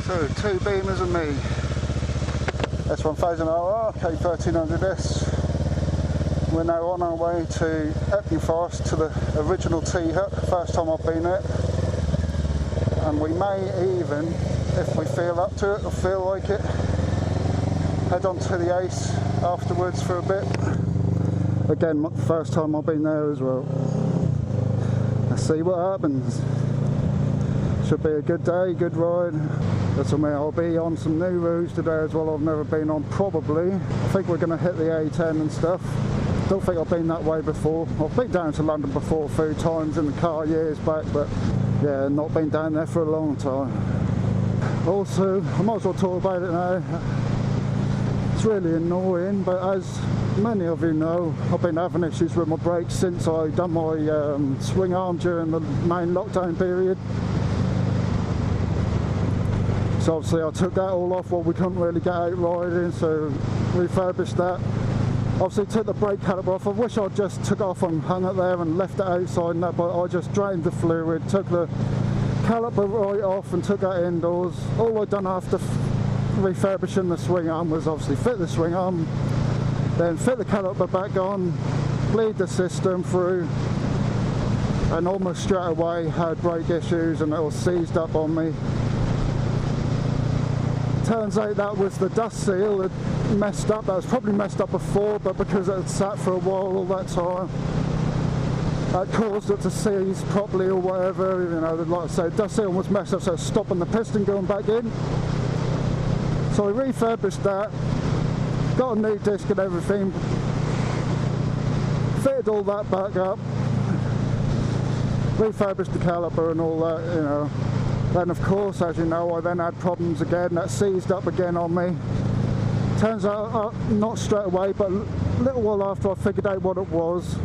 So 2 beamers and me. S1000RR, K1300S. We're now on our way to Epping Forrest, to the original T-hut, first time I've been there. And we may even, if we feel up to it or feel like it, head on to the Ace afterwards for a bit. Again, first time I've been there as well. Let's see what happens. Should be a good day, good ride. That's what I mean, I'll be on some new routes today as well I've never been on, probably. I think we're going to hit the A10 and stuff. Don't think I've been that way before. I've been down to London before a few times in the car years back, but yeah, not been down there for a long time. Also, I might as well talk about it now. It's really annoying, but as many of you know, I've been having issues with my brakes since I done my swing arm during the main lockdown period. So obviously I took that all off while we couldn't really get out riding, so refurbished that. Obviously took the brake caliper off. I wish I'd just took off and hung it there and left it outside and that, but I just drained the fluid, took the caliper right off and took that indoors. All I'd done after refurbishing the swing arm was obviously fit the swing arm, then fit the caliper back on, bleed the system through, and almost straight away had brake issues and it was seized up on me. Turns out that was the dust seal that messed up. That was probably messed up before, but because it had sat for a while all that time, that caused it to seize properly or whatever. You know, like I said, dust seal was messed up, so it's stopping the piston going back in. So I refurbished that, got a new disc and everything, fitted all that back up, refurbished the caliper and all that, you know. Then of course, as you know, I then had problems again, that seized up again on me. Turns out, not straight away, but a little while after I figured out what it was,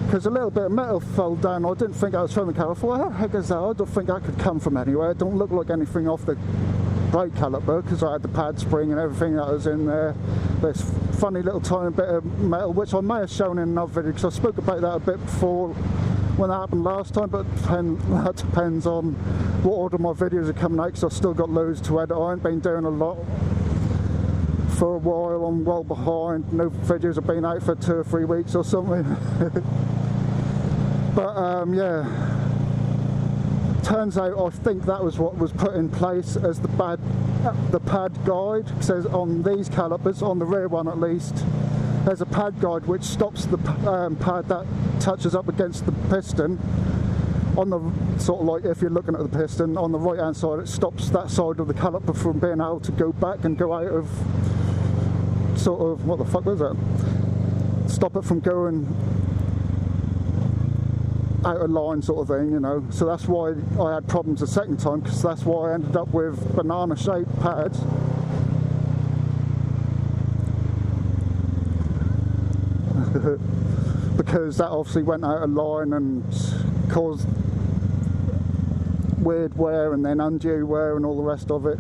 because a little bit of metal fell down. I didn't think I was from the caliper. I thought, how the heck is that? I don't think that could come from anywhere. It don't look like anything off the brake caliper, because I had the pad spring and everything that was in there. This funny little tiny bit of metal, which I may have shown in another video, because I spoke about that a bit before when that happened last time, but that depends on what order my videos are coming out, because I've still got loads to edit. I ain't been doing a lot for a while, I'm well behind. No videos have been out for 2 or 3 weeks or something. But yeah, turns out I think that was what was put in place as the pad guide. It says on these calipers, on the rear one at least, there's a pad guide which stops the pad that touches up against the piston. On the sort of like, if you're looking at the piston on the right hand side, it stops that side of the caliper from being able to go back and go out of sort of, what the fuck was that? Stop it from going out of line sort of thing, you know. So that's why I had problems the second time, because that's why I ended up with banana shaped pads. Because that obviously went out of line and caused weird wear and then undue wear and all the rest of it,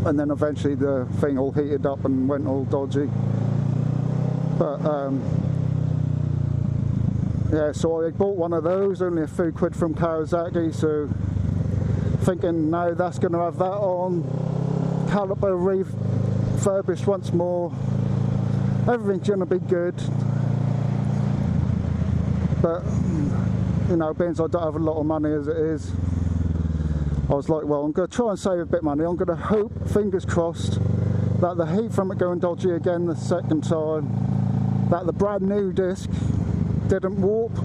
and then eventually the thing all heated up and went all dodgy. But yeah, so I bought one of those, only a few quid from Kawasaki, so thinking now that's going to have that on, caliper refurbished once more, everything's going to be good. But you know, being as I don't have a lot of money as it is, I was like, well, I'm going to try and save a bit of money. I'm going to hope, fingers crossed, that the heat from it going dodgy again the second time, that the brand new disc didn't warp,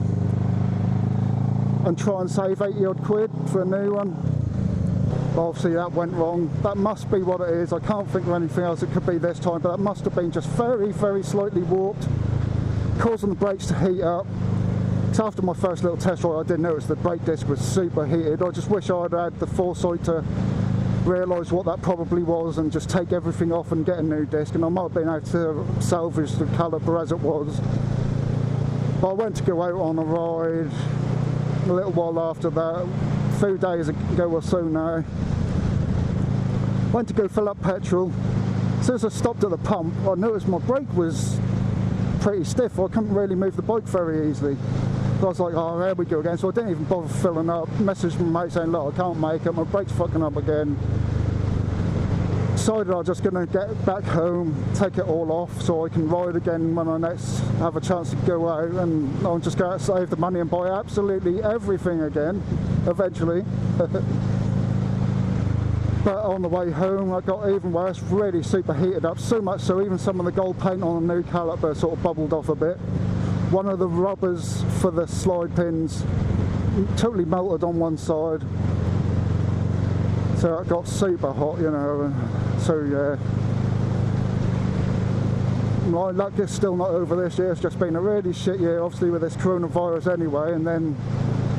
and try and save 80 odd quid for a new one. But obviously that went wrong. That must be what it is. I can't think of anything else it could be this time, but that must have been just very, very slightly warped, causing the brakes to heat up. So after my first little test ride, I did notice the brake disc was super heated. I just wish I'd had the foresight to realise what that probably was and just take everything off and get a new disc, and I might have been able to salvage the caliper as it was. But I went to go out on a ride a little while after that, a few days ago or so now. Went to go fill up petrol. As soon as I stopped at the pump, I noticed my brake was pretty stiff. I couldn't really move the bike very easily. I was like, oh, there we go again. So I didn't even bother filling up. Messaged my mate saying, look, I can't make it, my brake's fucking up again. Decided I was just going to get back home, take it all off so I can ride again when I next have a chance to go out, and I'm just going to save the money and buy absolutely everything again, eventually. But on the way home I got even worse, really super heated up, so much so even some of the gold paint on the new caliper sort of bubbled off a bit. One of the rubbers for the slide pins totally melted on one side. So it got super hot, you know, so yeah. My luck is still not over this year. It's just been a really shit year, obviously, with this coronavirus anyway, and then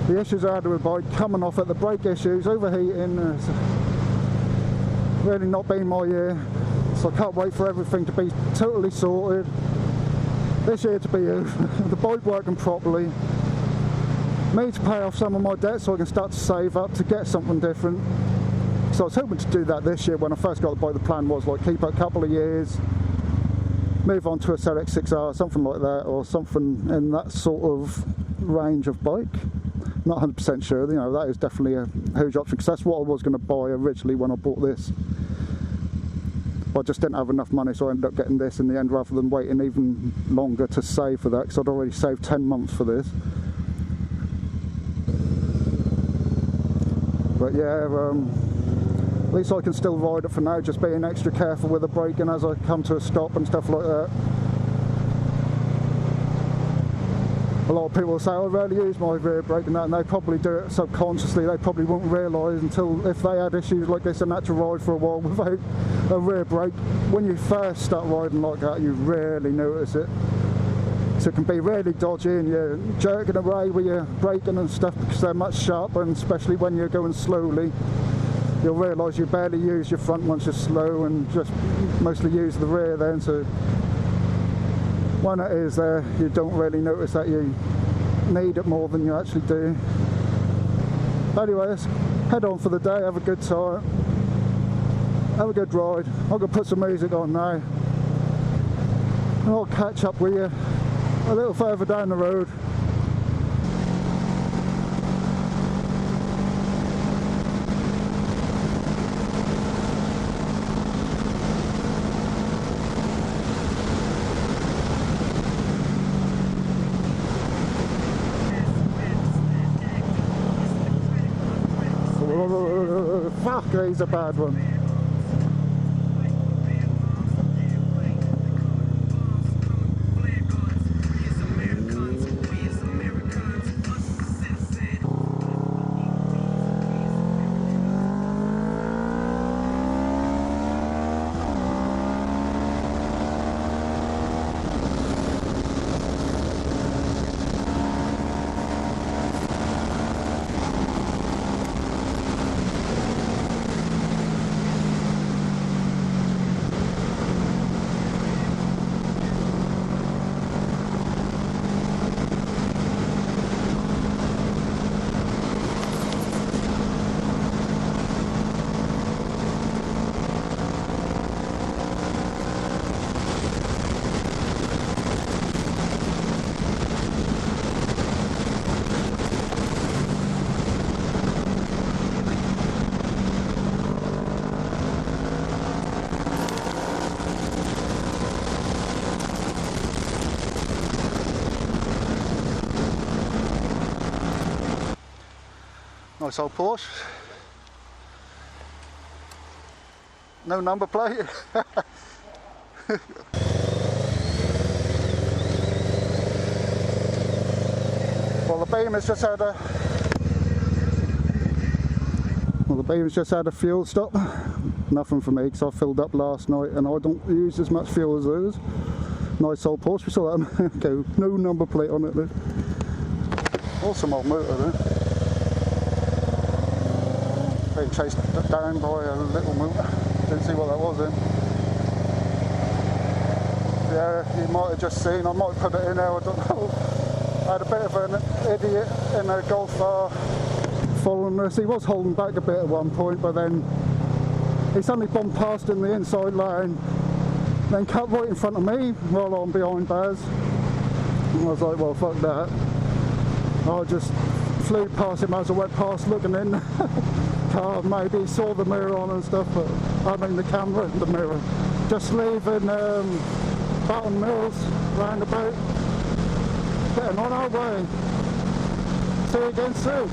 the issues I had with the bike coming off at the brake issues, overheating, it's really not been my year. So I can't wait for everything to be totally sorted. This year to be the bike working properly, me to pay off some of my debts so I can start to save up to get something different. So I was hoping to do that this year. When I first got the bike, the plan was like keep it a couple of years, move on to a ZX6R, something like that, or something in that sort of range of bike. Not 100% sure, you know, that is definitely a huge option, because that's what I was going to buy originally when I bought this. But I just didn't have enough money, so I ended up getting this in the end rather than waiting even longer to save for that, because I'd already saved 10 months for this. But yeah, at least I can still ride it for now, just being extra careful with the braking as I come to a stop and stuff like that. A lot of people say, I rarely use my rear brake and that, and they probably do it subconsciously. They probably won't realise until if they had issues like this and had to ride for a while without a rear brake. When you first start riding like that, you rarely notice it. So it can be really dodgy and you're jerking away with your braking and stuff because they're much sharper, and especially when you're going slowly. You'll realise you barely use your front once you're slow and just mostly use the rear then, so when it is there you don't really notice that you need it more than you actually do. Anyway, let's head on for the day, have a good time, have a good ride. I'm going to put some music on now and I'll catch up with you a little further down the road. Fuck, he's a bad one. Nice old Porsche. No number plate. Well, the beam has just had a fuel stop. Nothing for me because I filled up last night and I don't use as much fuel as those. Nice old Porsche. We saw that go. No number plate on it though. Awesome old motor there. Being chased down by a little motor. Didn't see what that was in. Yeah, you might have just seen, I might put it in there, I don't know. I had a bit of an idiot in a Golf R following us. He was holding back a bit at one point, but then he suddenly bombed past in the inside lane, then cut right in front of me while I'm behind Baz. And I was like, well, fuck that. I just flew past him as I went past looking in the car. Maybe he saw the mirror on and stuff, but I mean the camera and the mirror. Just leaving Button Mills roundabout, getting on our way. See you again soon.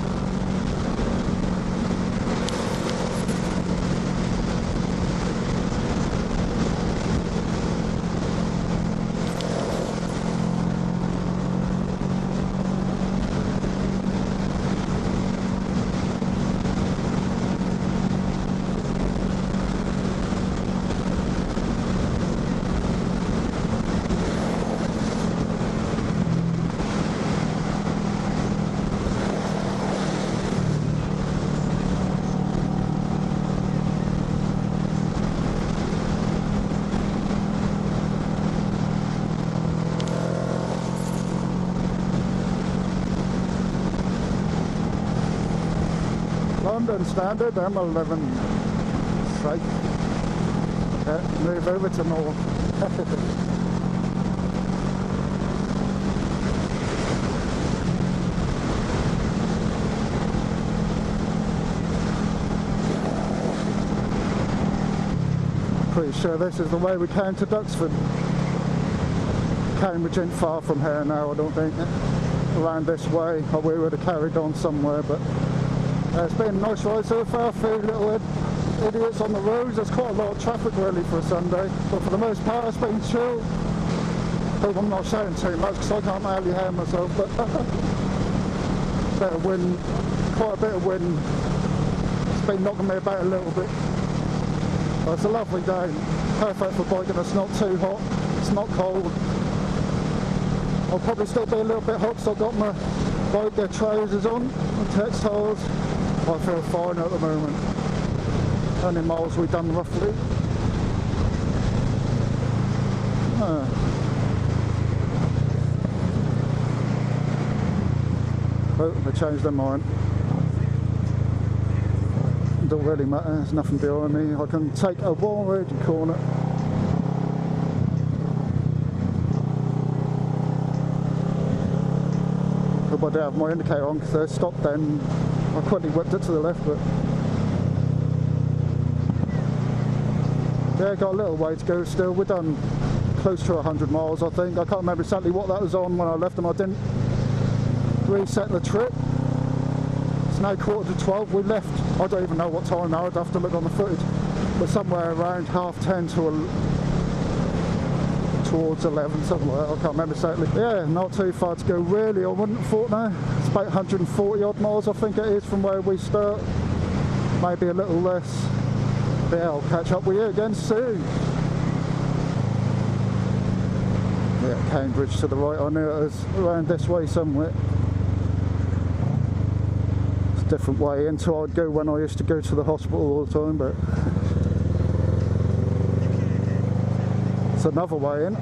London Standard, M11 straight. Move over to north. Pretty sure this is the way we came to Duxford. Cambridge ain't far from here now, I don't think. Around this way, or we would have carried on somewhere, but it's been a nice ride so far. A few little idiots on the roads. There's quite a lot of traffic really for a Sunday, but for the most part it's been chill. Hope I'm not shouting too much because I can't hardly hear myself, but bit of wind, quite a bit of wind. It's been knocking me about a little bit. But it's a lovely day, perfect for biking. It's not too hot, it's not cold. I'll probably still be a little bit hot because I've got my bike trousers on and textiles. I feel fine at the moment. How many miles we've done roughly? Oh, they changed their mind. Don't really matter, there's nothing behind me. I can take a wide corner. Hope I do have my indicator on because they stopped then. I quickly whipped it to the left, but yeah, got a little way to go still. We're done close to 100 miles, I think. I can't remember exactly what that was on when I left them. I didn't reset the trip. It's now 11:45. We left, I don't even know what time now, I'd have to look on the footage, but somewhere around 10:30 to towards 11, something like that. I can't remember exactly. Yeah, not too far to go really, I wouldn't have thought now. It's about 140 odd miles I think it is from where we start, maybe a little less. But yeah, I'll catch up with you again soon. Yeah, Cambridge to the right, I knew it was around this way somewhere. It's a different way into I'd go when I used to go to the hospital all the time, but it's another way in.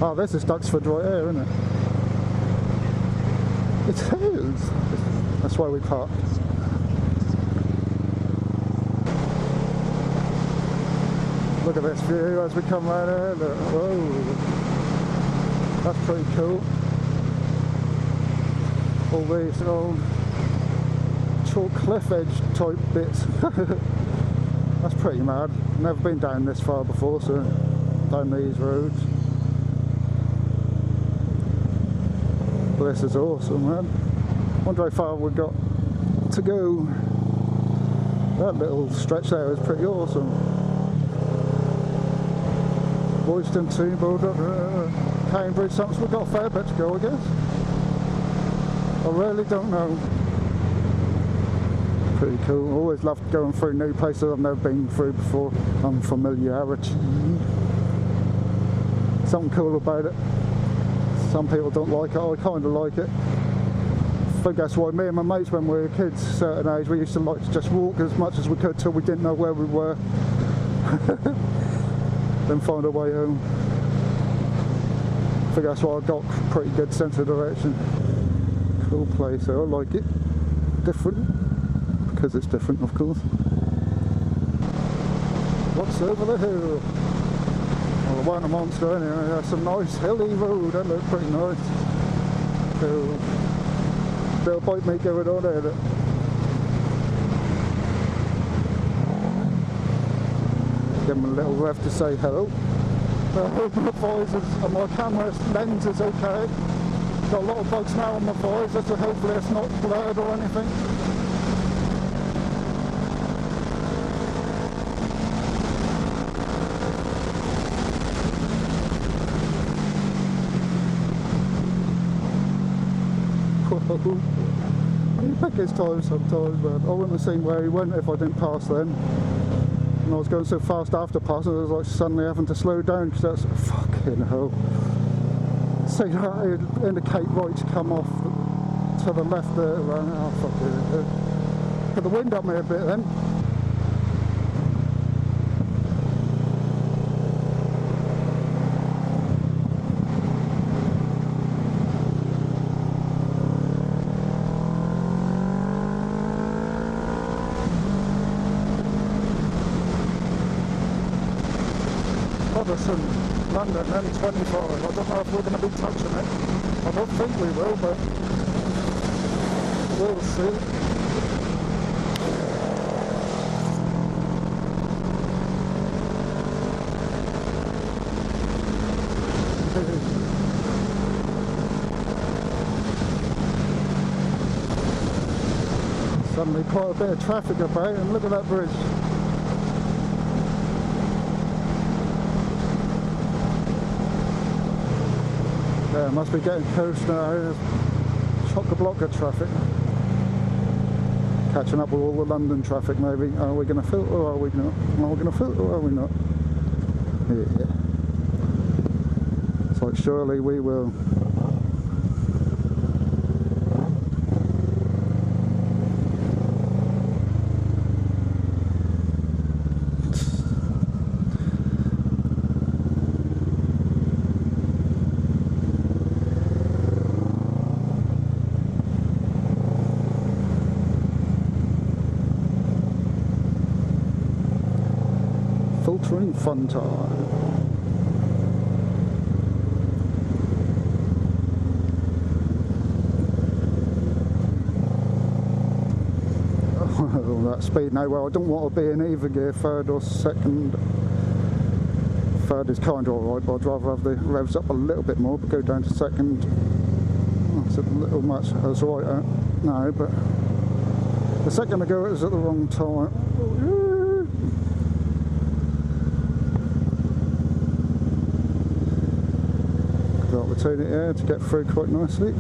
Oh, this is Duxford right here, isn't it? It is. That's why we parked. Look at this view as we come right here. Look. Whoa, that's pretty cool. All these old chalk cliff edge type bits. That's pretty mad. Never been down this far before, so down these roads. But this is awesome, man. Wonder how far we've got to go. That little stretch there is pretty awesome. Boyston, Toonbold, Cambridge, something. We've got a fair bit to go, I guess. I really don't know. Pretty cool. Always loved going through new places I've never been through before. Unfamiliarity. Something cool about it. Some people don't like it, I kind of like it. I think that's why me and my mates when we were kids, a certain age, we used to like to just walk as much as we could till we didn't know where we were. Then find our way home. I think that's why I got a pretty good sense of direction. Cool place, I like it. Different, because it's different of course. What's over the hill? Well, it weren't a monster anyway. That's a nice hilly road. That looked pretty nice. So, bit of bike meat going on there. Give him a little rev to say hello. I hope my visors and my camera lens is okay. Got a lot of bugs now on my visor, so hopefully it's not blurred or anything. You pick his time sometimes, but I wouldn't have seen where he went if I didn't pass then. And I was going so fast after passing, I was like suddenly having to slow down because that's fucking hell. So that indicate right to come off to the left there. Oh fuck it. Put the wind up me a bit then. London M25. I don't know if we're going to be touching it. I don't think we will, but we'll see. Suddenly quite a bit of traffic about, and look at that bridge. Yeah, must be getting close now. Chock-a-block of traffic. Catching up with all the London traffic maybe. Are we going to filter or are we not? Are we going to filter or are we not? Yeah. It's like surely we will. Filtering fun time. That speed now, well I don't want to be in either gear, third or second. Third is kind of alright, but I'd rather have the revs up a little bit more, but go down to second. That's a little much, that's alright now, but the second ago it was at the wrong time. Got to turn it here to get through quite nicely.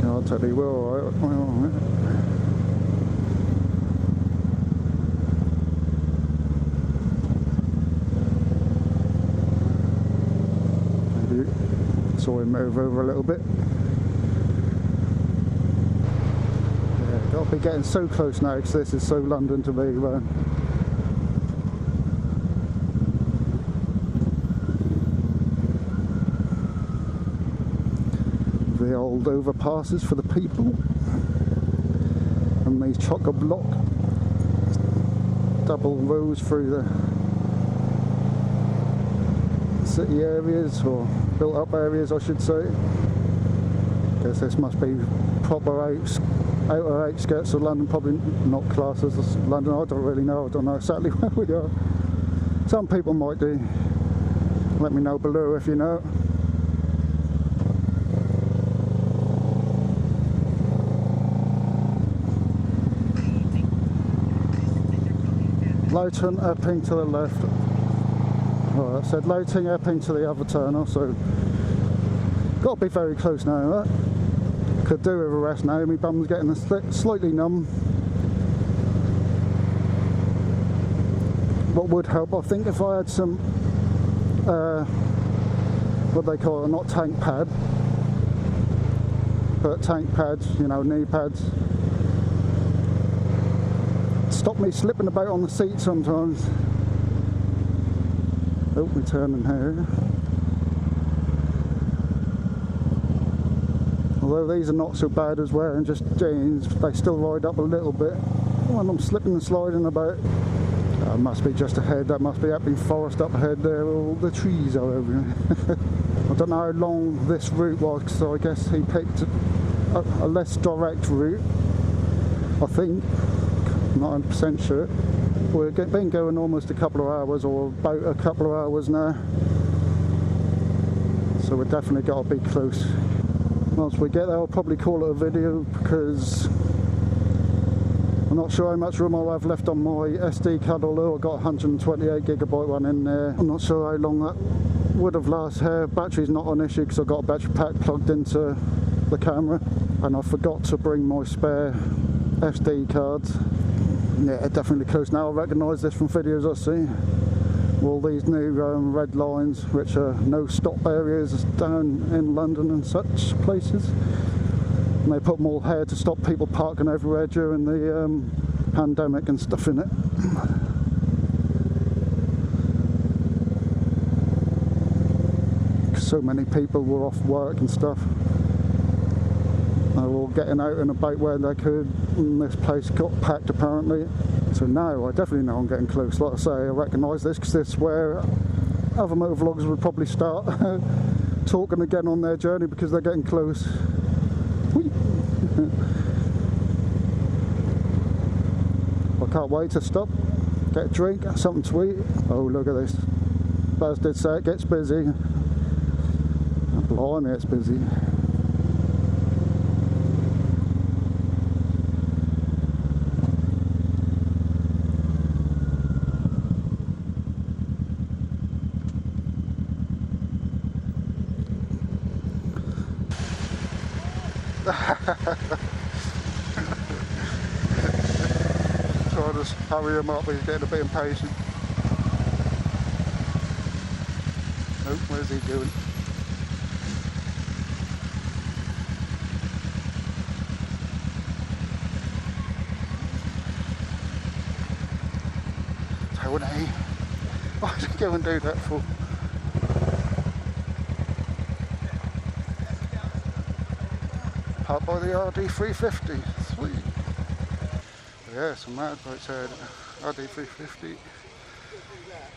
I'll tell you, we're alright. Maybe saw him move over a little bit. Yeah, got to be getting so close now because this is so London to me, man. The old overpasses for the people, and these chock-a-block double rows through the city areas, or built up areas I should say. Guess this must be proper outer outskirts of London, probably not classed as London. I don't really know, I don't know exactly where we are. Some people might do. Let me know below if you know. Lowton, Epping to the left. Right, I said Lowton, Epping to the other tunnel, so got to be very close now, right? Could do with a rest now, my bum's getting slightly numb. What would help, I think, if I had some, what they call it, not tank pad, but tank pads, you know, knee pads. Stop me slipping about on the seat sometimes. Oh, we're turning here. Although these are not so bad as wearing just jeans, they still ride up a little bit when I'm slipping and sliding about. That must be just ahead, that must be Epping Forrest up ahead there, all the trees are over here. I don't know how long this route was, because I guess he picked a less direct route, I think, not 100% sure. We've been going almost a couple of hours, or about a couple of hours now, so we've definitely got to be close. Once we get there I'll probably call it a video, because I'm not sure how much room I'll have left on my SD card, although I've got a 128GB one in there. I'm not sure how long that would have lasted here. Battery's not an issue because I've got a battery pack plugged into the camera, and I forgot to bring my spare SD cards. Yeah, definitely close now. I recognise this from videos I see. All these new red lines, which are no stop areas down in London and such places. And they put them all here to stop people parking everywhere during the pandemic and stuff in it. So many people were off work and stuff. They were all getting out and about where they could, and this place got packed apparently. So now I definitely know I'm getting close. Like I say, I recognise this because this is where other motovloggers would probably start talking again on their journey, because they're getting close. I can't wait to stop, get a drink, something to eat. Oh, look at this. Baz did say it gets busy. Blimey, it's busy. So I just hurry him up, he's getting a bit impatient. Nope, where's he doing? Tony, why did he go and do that for? Parked by the RD350, sweet. Yeah, some motorbikes here, RD350,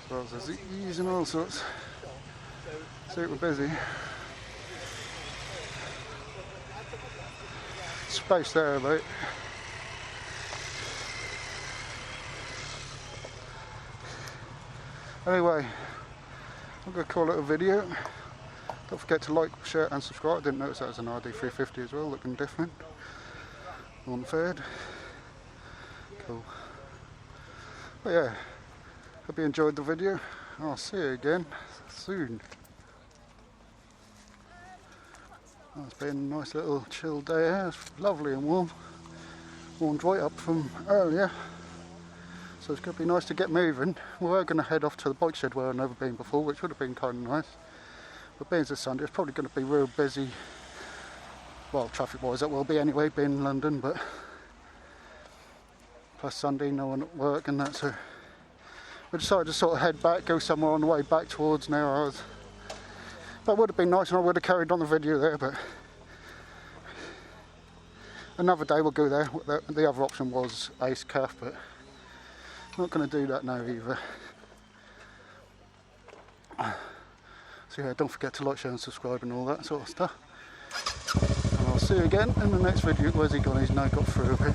as well as the Z's and all sorts. Super busy. Space there, mate. Anyway, I'm going to call it a video. Don't forget to like, share and subscribe. I didn't notice that was an RD350 as well, looking different. On third. Cool. But yeah, hope you enjoyed the video. I'll see you again soon. Oh, it's been a nice little chill day here. It's lovely and warm. Warmed right up from earlier. So it's going to be nice to get moving. We were going to head off to the bike shed where I've never been before, which would have been kind of nice. But being it's Sunday, it's probably going to be real busy. Well, traffic-wise it will be anyway, being in London, but plus Sunday, no one at work and that, so we decided to sort of head back, go somewhere on the way back towards near ours. That would have been nice and I would have carried on the video there, but another day we'll go there. The other option was Ace Calf, but not going to do that now either. So yeah, don't forget to like, share and subscribe and all that sort of stuff. And I'll see you again in the next video. Where's he gone? He's now got through a bit.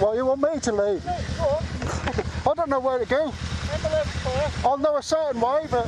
Well, you want me to leave? Yeah, I don't know where to go. I'll know a certain way, but...